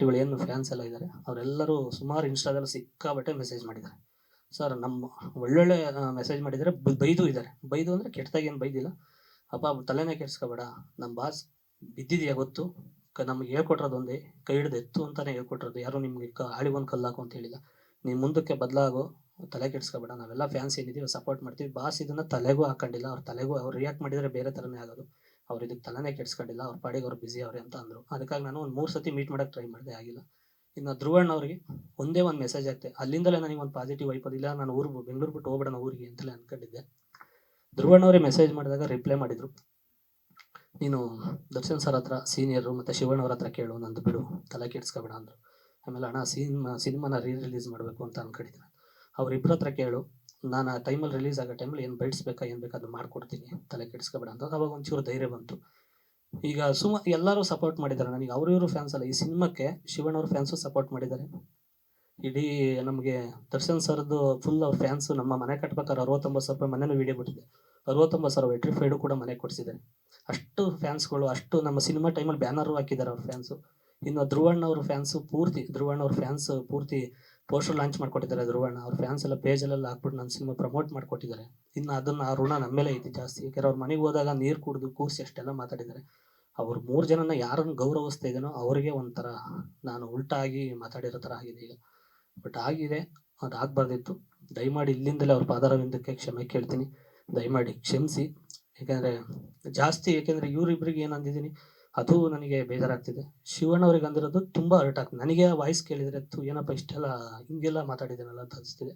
ಅಭಿಮಾನಿಗಳು ಏನು ಫ್ಯಾನ್ಸ್ ಎಲ್ಲ ಇದ್ದಾರೆ ಅವರೆಲ್ಲರೂ ಸುಮಾರು ಇನ್ಸ್ಟಾದಲ್ಲಿ ಸಿಕ್ಕಾಬಟ್ಟೆ ಮೆಸೇಜ್ ಮಾಡಿದ್ದಾರೆ. ಸರ್ ನಮ್ಮ ಒಳ್ಳೊಳ್ಳೆ ಮೆಸೇಜ್ ಮಾಡಿದ್ದಾರೆ, ಬೈದು ಇದ್ದಾರೆ. ಬೈದು ಅಂದರೆ ಕೆಟ್ಟದಾಗಿ ಏನು ಬೈದಿಲ್ಲ. ಅಪ್ಪ ತಲೆನೇ ಕೆಡ್ಸ್ಕೊಬೇಡ, ನಮ್ಮ ಬಾಸ್ ಬಿದ್ದಿದೆಯಾ ಗೊತ್ತು, ನಮ್ಗೆ ಹೇಳ್ಕೊಟ್ರದು ಒಂದೇ, ಕೈ ಹಿಡ್ದು ಎತ್ತು ಅಂತಾನೆ ಹೇಳ್ಕೊಟ್ರದು, ಯಾರು ನಿಮ್ಗೆ ಆಳಿ ಒಂದು ಕಲ್ಲಾಕು ಅಂತ ಹೇಳಿಲ್ಲ. ನೀನು ಮುಂದಕ್ಕೆ ಬದಲಾಗೋ, ತಲೆ ಕೆಡ್ಸ್ಕೊಬೇಡ, ನಾವೆಲ್ಲ ಫ್ಯಾನ್ಸ್ ಏನಿದ್ದೀವಿ ಸಪೋರ್ಟ್ ಮಾಡ್ತೀವಿ. ಬಾಸ್ ಇದನ್ನ ತಲೆಗೂ ಹಾಕೊಂಡಿಲ್ಲ, ಅವ್ರ ತಲೆಗೂ ಅವ್ರು ರಿಯಾಕ್ಟ್ ಮಾಡಿದರೆ ಬೇರೆ ಥರನೇ ಆಗೋದು, ಅವ್ರು ಇದಕ್ಕೆ ತಲೆನೇ ಕೆಡ್ಸ್ಕೊಂಡಿಲ್ಲ, ಅವ್ರ ಪಾಡಿಗೆ ಅವ್ರು ಬಿಸಿ ಅವ್ರೆ ಅಂತ ಅಂದರು. ಅದಕ್ಕಾಗಿ ನಾನು ಒಂದು 3 ಸತಿ ಮೀಟ್ ಮಾಡೋಕ್ಕೆ ಟ್ರೈ ಮಾಡಿದೆ, ಆಗಿಲ್ಲ. ಇನ್ನು ಧ್ರುವಣ್ಣ ಅವರಿಗೆ ಒಂದೇ ಒಂದು ಮೆಸೇಜ್ ಆಗ್ತೆ, ಅಲ್ಲಿಂದಲೇ ನನಗೆ ಒಂದು ಪಾಸಿಟಿವ್ ವೈಪ್ ಇಲ್ಲ, ನಾನು ಬೆಂಗಳೂರು ಬಿಟ್ಟು ಹೋಗ್ಬೇಡ ಊರಿಗೆ ಅಂತಲೇ ಅನ್ಕೊಂಡಿದ್ದೆ. ಧ್ರುವಣ್ಣ ಅವರೇ ಮೆಸೇಜ್ ಮಾಡಿದಾಗ ರಿಪ್ಲೈ ಮಾಡಿದ್ರು, ನೀನು ದರ್ಶನ್ ಸರ್ ಹತ್ರ ಸೀನಿಯರು ಮತ್ತು ಶಿವಣ್ಣ ಅವ್ರ ಹತ್ರ ಕೇಳು, ನಂದು ಬಿಡು, ತಲೆ ಕೆಡ್ಸ್ಕೊಬೇಡ ಅಂದರು. ಆಮೇಲೆ ಅಣ್ಣ ಸಿನಿಮಾನ ರಿಲೀಸ್ ಮಾಡಬೇಕು ಅಂತ ಅನ್ಕೊಂಡಿದ್ದೀನಿ, ಅವ್ರಿಬ್ಬರ ಹತ್ರ ಕೇಳು, ನಾನು ಆ ಟೈಮಲ್ಲಿ ರಿಲೀಸ್ ಆಗೋ ಟೈಮಲ್ಲಿ ಏನು ಬೈಟ್ಸ್ ಬೇಕಾ ಏನು ಬೇಕಾ ಅದು ಮಾಡ್ಕೊಡ್ತೀನಿ, ತಲೆ ಕೆಡ್ಸ್ಕೊಬೇಡ ಅಂತ. ಅವಾಗ ಒಂಚೂರು ಧೈರ್ಯ ಬಂತು. ಈಗ ಎಲ್ಲರೂ ಸಪೋರ್ಟ್ ಮಾಡಿದ್ದಾರೆ ನನಗೆ, ಇವರು ಫ್ಯಾನ್ಸ್ ಅಲ್ಲ, ಈ ಸಿನಿಮಾಕ್ಕೆ ಶಿವಣ್ಣ ಅವ್ರ ಫ್ಯಾನ್ಸು ಸಪೋರ್ಟ್ ಮಾಡಿದ್ದಾರೆ. ಇಡೀ ನಮಗೆ ದರ್ಶನ್ ಸರ್ದು ಫುಲ್ ಅವ್ರ ಫ್ಯಾನ್ಸು ನಮ್ಮ ಮನೆ ಕಟ್ಬೇಕಾದ್ರೆ 69,000 ರೂಪಾಯಿ ಮನೇನೂ ವೀಡಿಯೋ ಬಿಟ್ಟಿದೆ, 69,000 ವೆಟ್ರಿಫೈಡು ಕೂಡ ಮನೆ ಕೊಡಿಸಿದ್ದಾರೆ. ಅಷ್ಟು ಫ್ಯಾನ್ಸ್ಗಳು, ಅಷ್ಟು ನಮ್ಮ ಸಿನಿಮಾ ಟೈಮಲ್ಲಿ ಬ್ಯಾನರು ಹಾಕಿದ್ದಾರೆ ಅವ್ರ ಫ್ಯಾನ್ಸು. ಇನ್ನು ಧ್ರುವಣ್ಣ ಅವ್ರ ಫ್ಯಾನ್ಸು ಧ್ರುವಣ್ಣ ಅವ್ರ ಫ್ಯಾನ್ಸ್ ಪೂರ್ತಿ ಪೋಸ್ಟರ್ ಲಾಂಚ್ ಮಾಡ್ಕೊಟ್ಟಿದ್ದಾರೆ. ಧ್ರುವಣ್ಣ ಅವ್ರ ಫ್ಯಾನ್ಸ್ ಎಲ್ಲ ಪೇಜಲ್ಲೆಲ್ಲ ಹಾಕ್ಬಿಟ್ಟು ನನ್ನ ಸಿನಿಮಾ ಪ್ರಮೋಟ್ ಮಾಡ್ಕೊಟ್ಟಿದ್ದಾರೆ. ಇನ್ನು ಅದನ್ನು ಆ ಋಣ ನಮ್ಮ ಮೇಲೆ ಐತಿ ಜಾಸ್ತಿ, ಯಾಕಂದ್ರೆ ಅವ್ರ ಮನೆಗೆ ಹೋದಾಗ ನೀರು ಕುಡಿದು ಕೂರಿಸಿ ಅಷ್ಟೆಲ್ಲ ಮಾತಾಡಿದ್ದಾರೆ. ಅವ್ರು 3 ಜನನ ಯಾರನ್ನು ಗೌರವಿಸ್ತಾ ಇದ್ದೀನೋ ಅವರಿಗೆ ಒಂಥರ ನಾನು ಉಲ್ಟಾಗಿ ಮಾತಾಡಿರೋ ಥರ ಆಗಿದೆ ಈಗ. ಬಟ್ ಆಗಿದೆ, ಅದು ಆಗಬಾರ್ದಿತ್ತು. ದಯಮಾಡಿ ಇಲ್ಲಿಂದಲೇ ಅವ್ರ ಪಾದಾರವಿಂದಕ್ಕೆ ಕ್ಷಮೆ ಕೇಳ್ತೀನಿ, ದಯಮಾಡಿ ಕ್ಷಮಿಸಿ. ಯಾಕೆಂದರೆ ಇವರಿಬ್ಬರಿಗೆ ಏನು ಅಂದಿದ್ದೀನಿ ಅದು ನನಗೆ ಬೇಜಾರಾಗ್ತಿದೆ. ಶಿವಣ್ಣ ಅವ್ರಿಗೆ ಅಂದಿರೋದು ತುಂಬ ಹರ್ಟ್ ಆಗ್ತದೆ ನನಗೆ. ವಾಯ್ಸ್ ಕೇಳಿದರೆ ಏನಪ್ಪ ಇಷ್ಟೆಲ್ಲ ಹಿಂಗೆಲ್ಲ ಮಾತಾಡಿದ್ದೀನಲ್ಲ ಅಂತ ಅನಿಸ್ತಿದೆ.